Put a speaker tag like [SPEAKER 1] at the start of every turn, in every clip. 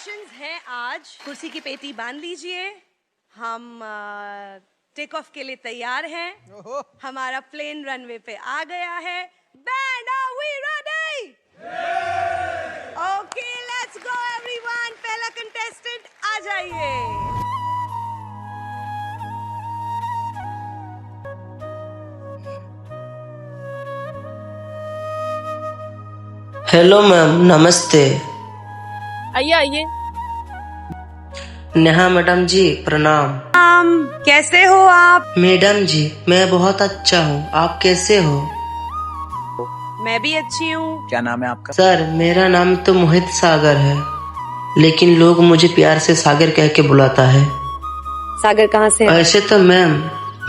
[SPEAKER 1] Questions हैं आज। कुर्सी की पेटी बांध लीजिए। हम टेक ऑफ के लिए तैयार हैं। हमारा प्लेन रनवे पे आ गया है। Band, are we ready? Okay, let's go everyone. पहला कंटेस्टेंट आ जाइए।
[SPEAKER 2] हेलो मैम, नमस्ते।
[SPEAKER 3] आइए आइए।
[SPEAKER 2] नेहा मैडम जी, प्रणाम।
[SPEAKER 1] कैसे हो आप?
[SPEAKER 2] मैडम जी, मैं बहुत अच्छा हूँ, आप कैसे हो?
[SPEAKER 1] मैं भी अच्छी हूँ।
[SPEAKER 4] क्या नाम है आपका?
[SPEAKER 2] सर, मेरा नाम तो मोहित सागर है, लेकिन लोग मुझे प्यार से सागर कह के बुलाता है।
[SPEAKER 1] सागर कहाँ से है?
[SPEAKER 2] ऐसे तो मैम,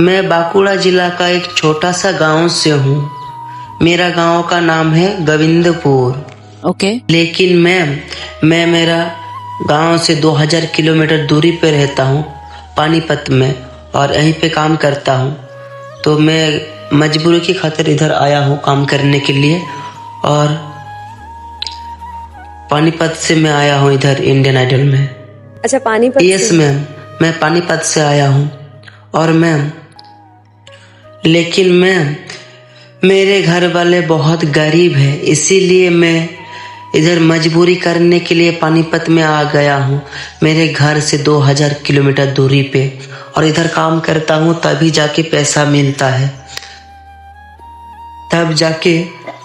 [SPEAKER 2] मैं बांकुड़ा जिला का एक छोटा सा गांव से हूँ। मेरा गांव का नाम है गोविंदपुर।
[SPEAKER 3] ओके।
[SPEAKER 2] लेकिन मैम, मैं मेरा गांव से 2000 किलोमीटर दूरी पे रहता हूँ, पानीपत में, और यहीं पे काम करता हूँ। तो मैं मजबूरी की खातिर इधर आया हूँ काम करने के लिए, और पानीपत से मैं आया हूँ इधर इंडियन आइडल में।
[SPEAKER 1] अच्छा, पानीपत
[SPEAKER 2] यस मैम, मैं पानीपत से आया हूँ। और मैम, लेकिन मैम, मेरे घर वाले बहुत गरीब हैं, इसीलिए मैं इधर मजबूरी करने के लिए पानीपत में आ गया हूँ, मेरे घर से 2000 किलोमीटर दूरी पे, और इधर काम करता हूँ, तभी जाके पैसा मिलता है, तब जाके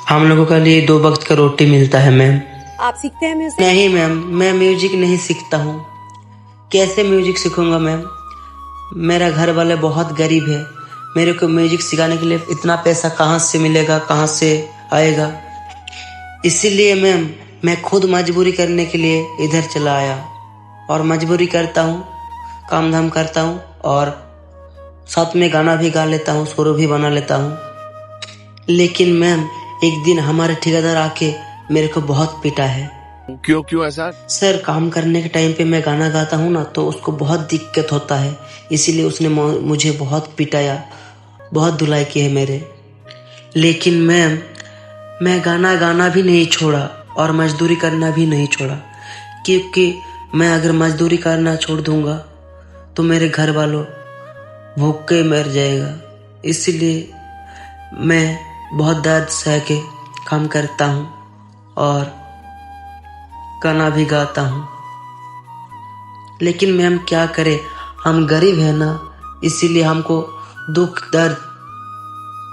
[SPEAKER 2] हम लोगों के लिए 2 वक्त का रोटी मिलता है। मैम,
[SPEAKER 1] आप सीखते हैं म्यूजिक?
[SPEAKER 2] नहीं मैम, मैं म्यूजिक नहीं सीखता हूँ। कैसे म्यूजिक सीखूंगा मैम? मेरा घर वाले बहुत गरीब है, मेरे को म्यूजिक सिखाने के लिए इतना पैसा कहाँ से मिलेगा, कहाँ से आएगा? इसीलिए मैम, मैं खुद मजबूरी करने के लिए इधर चला आया, और मजबूरी करता हूँ, काम धाम करता हूँ, और साथ में गाना भी गा लेता हूँ, सुर भी बना लेता हूँ। लेकिन मैम, एक दिन हमारे ठेकेदार आके मेरे को बहुत पीटा है।
[SPEAKER 4] क्यों ऐसा?
[SPEAKER 2] सर, काम करने के टाइम पे मैं गाना गाता हूँ ना, तो उसको बहुत दिक्कत होता है, इसीलिए उसने मुझे बहुत पिटाया, बहुत धुलाई की है मेरे। लेकिन मैम, मैं गाना भी नहीं छोड़ा और मजदूरी करना भी नहीं छोड़ा, क्योंकि मैं अगर मजदूरी करना छोड़ दूंगा तो मेरे घर वालों भूख के मर जाएगा। इसलिए मैं बहुत दर्द सह के काम करता हूँ और गाना भी गाता हूँ। लेकिन मैम, क्या करें, हम गरीब हैं ना, इसीलिए हमको दुख, दर्द,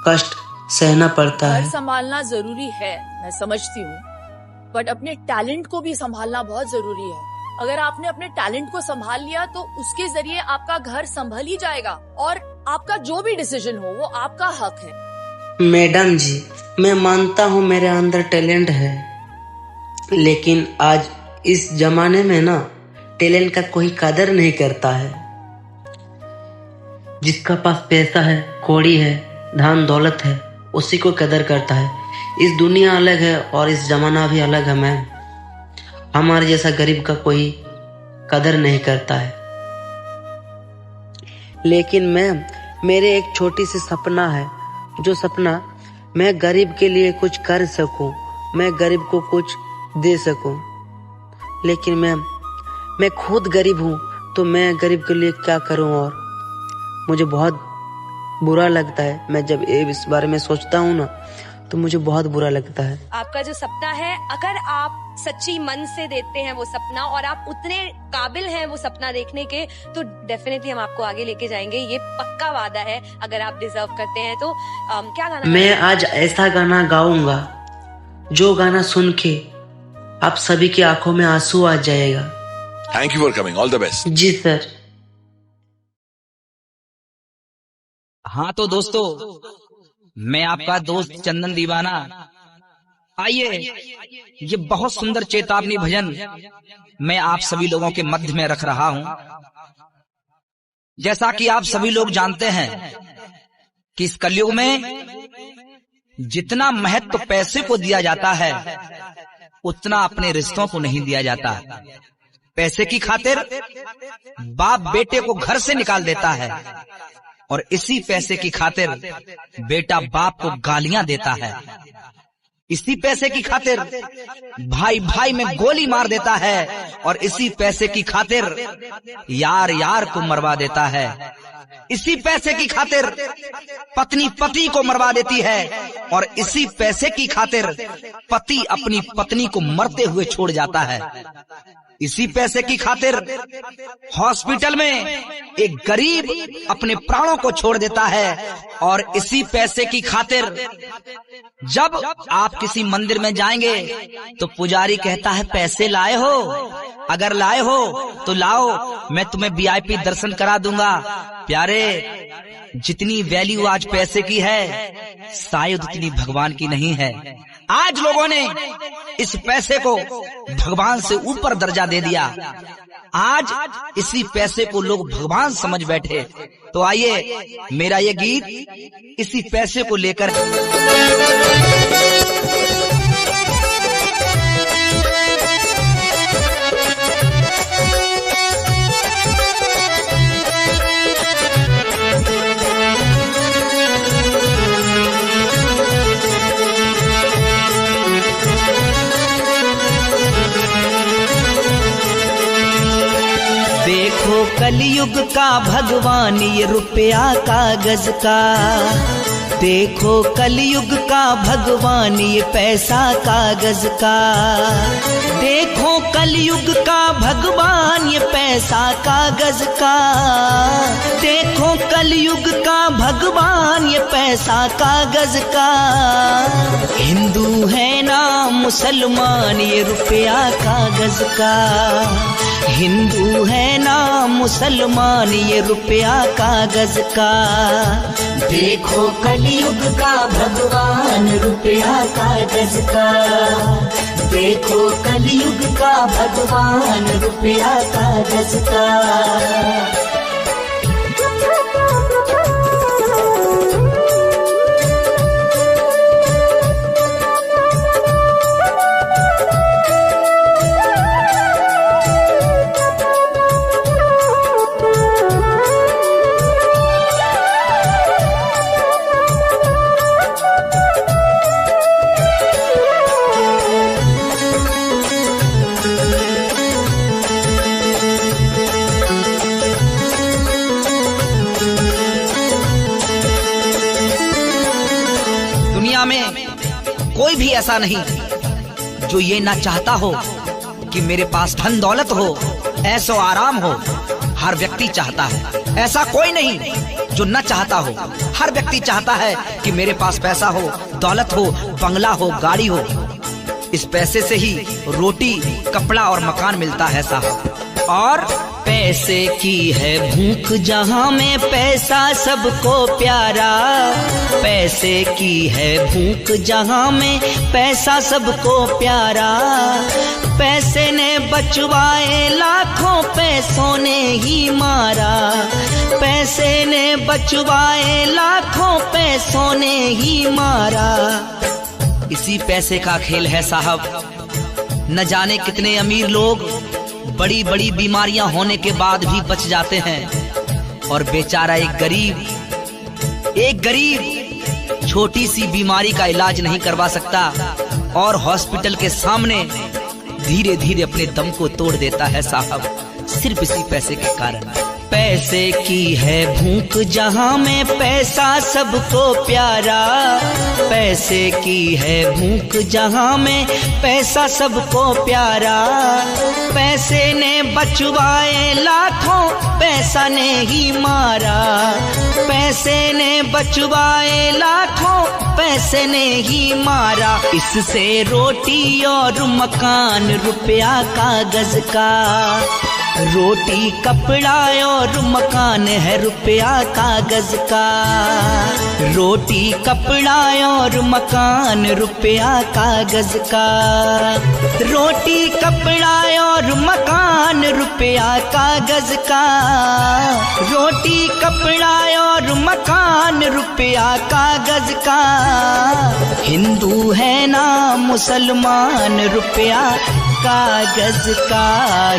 [SPEAKER 2] कष्ट सहना पड़ता है।
[SPEAKER 3] घर संभालना जरूरी है, मैं समझती हूँ, बट अपने टैलेंट को भी संभालना बहुत जरूरी है। अगर आपने अपने टैलेंट को संभाल लिया तो उसके जरिए आपका घर संभल ही जाएगा, और आपका जो भी डिसीजन हो वो आपका हक है।
[SPEAKER 2] मैडम जी, मैं मानता हूँ मेरे अंदर टैलेंट है, लेकिन आज इस जमाने में ना, टैलेंट का कोई कदर नहीं करता है। जिसका पास पैसा है, कौड़ी है, धन दौलत है, उसी को कदर करता है। इस दुनिया अलग है और इस जमाना भी अलग है मैम। हमारे जैसा गरीब का कोई कदर नहीं करता है। लेकिन मैम, मेरे एक छोटी सी सपना है, जो सपना मैं गरीब के लिए कुछ कर सकूं, मैं गरीब को कुछ दे सकूं। लेकिन मैम, मैं खुद गरीब हूं, तो मैं गरीब के लिए क्या करूं? और मुझे बहुत बुरा लगता है, मैं जब इस बारे में सोचता हूं ना, तो मुझे बहुत बुरा लगता है।
[SPEAKER 1] आपका जो सपना है, अगर आप सच्ची मन से देते हैं वो सपना, और आप उतने काबिल हैं वो सपना देखने के, तो डेफिनेटली हम आपको आगे लेके जाएंगे, ये पक्का वादा है। अगर आप डिजर्व करते हैं तो क्या गाना?
[SPEAKER 2] मैं आज ऐसा गाना गाऊंगा, जो गाना सुन के आप सभी की आंखों में आंसू आ जाएगा।
[SPEAKER 4] Thank you for coming, all the best.
[SPEAKER 2] जी सर।
[SPEAKER 5] हाँ तो दोस्तों, मैं आपका दोस्त चंदन दीवाना, आइए, ये बहुत सुंदर चेतावनी भजन मैं आप सभी लोगों के मध्य में रख रहा हूं। जैसा कि आप सभी लोग जानते हैं कि इस कलयुग में जितना महत्व पैसे को दिया जाता है, उतना अपने रिश्तों को नहीं दिया जाता। पैसे की खातिर बाप बेटे को घर से निकाल देता है, और इसी पैसे की खातिर बेटा बाप को गालियां देता है। इसी पैसे की खातिर भाई भाई में गोली मार देता है, और इसी पैसे की खातिर यार यार को मरवा देता है। इसी पैसे की खातिर पत्नी पति को मरवा देती है, और इसी पैसे की खातिर पति अपनी पत्नी को मरते हुए छोड़ जाता है। इसी पैसे की खातिर हॉस्पिटल में एक गरीब अपने प्राणों को छोड़ देता है, और इसी पैसे की खातिर जब आप किसी मंदिर में जाएंगे तो पुजारी कहता है पैसे लाए हो, अगर लाए हो तो लाओ, मैं तुम्हें वीआईपी दर्शन करा दूंगा। प्यारे, जितनी वैल्यू आज पैसे की है शायद उतनी भगवान की नहीं है। आज लोगों ने इस पैसे को भगवान से ऊपर दर्जा दे दिया। आज इसी पैसे को लोग भगवान समझ बैठे। तो आइए, मेरा ये गीत इसी पैसे को लेकर
[SPEAKER 6] देखो कलयुग का भगवान ये रुपया कागज का, देखो कलयुग का भगवान ये पैसा कागज का, देखो कलयुग का भगवान ये पैसा कागज का, देखो कलयुग का भगवान ये पैसा कागज का। हिंदू है ना मुसलमान ये रुपया कागज का, हिंदू है ना मुसलमान ये रुपया कागज का। देखो कलयुग का भगवान रुपया कागज का, देखो कलयुग का भगवान रुपया कागज का।
[SPEAKER 5] कोई भी ऐसा नहीं जो ये ना चाहता हो कि मेरे पास धन दौलत हो, ऐशो आराम हो। हर व्यक्ति चाहता है, ऐसा कोई नहीं जो न चाहता हो। हर व्यक्ति चाहता है कि मेरे पास पैसा हो, दौलत हो, बंगला हो, गाड़ी हो। इस पैसे से ही रोटी, कपड़ा और मकान मिलता है साहब। और
[SPEAKER 6] पैसे की है भूख जहाँ में पैसा सबको प्यारा, पैसे की है भूख जहाँ में पैसा सबको प्यारा। पैसे ने बचवाए लाखों, पैसों ने ही मारा, पैसे ने बचवाए लाखों, पैसों ने ही मारा।
[SPEAKER 5] इसी पैसे का खेल है साहब। न जाने कितने अमीर लोग बड़ी बड़ी बीमारियां होने के बाद भी बच जाते हैं, और बेचारा एक गरीब छोटी सी बीमारी का इलाज नहीं करवा सकता, और हॉस्पिटल के सामने धीरे धीरे अपने दम को तोड़ देता है साहब, सिर्फ इसी पैसे के कारण।
[SPEAKER 6] पैसे की है भूख जहाँ में पैसा सबको प्यारा, पैसे की है भूख जहाँ में पैसा सबको प्यारा। पैसे ने बचवाए लाखों, पैसा ने ही मारा, पैसे ने बचवाए लाखों, पैसे ने ही मारा। इससे रोटी और मकान रुपया कागज का, रोटी कपड़ा और मकान है रुपया कागज का, रोटी कपड़ा और मकान रुपया कागज का, रोटी कपड़ा और मकान रुपया कागज का, रोटी कपड़ा और मकान रुपया कागज का। हिंदू है ना मुसलमान रुपया कागज का,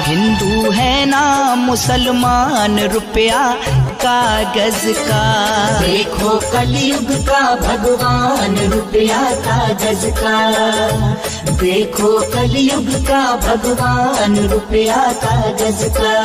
[SPEAKER 6] हिंदू है ना मुसलमान रुपया कागज का। देखो कलयुग का भगवान रुपया कागज का। देखो कलयुग का भगवान रुपया कागज का।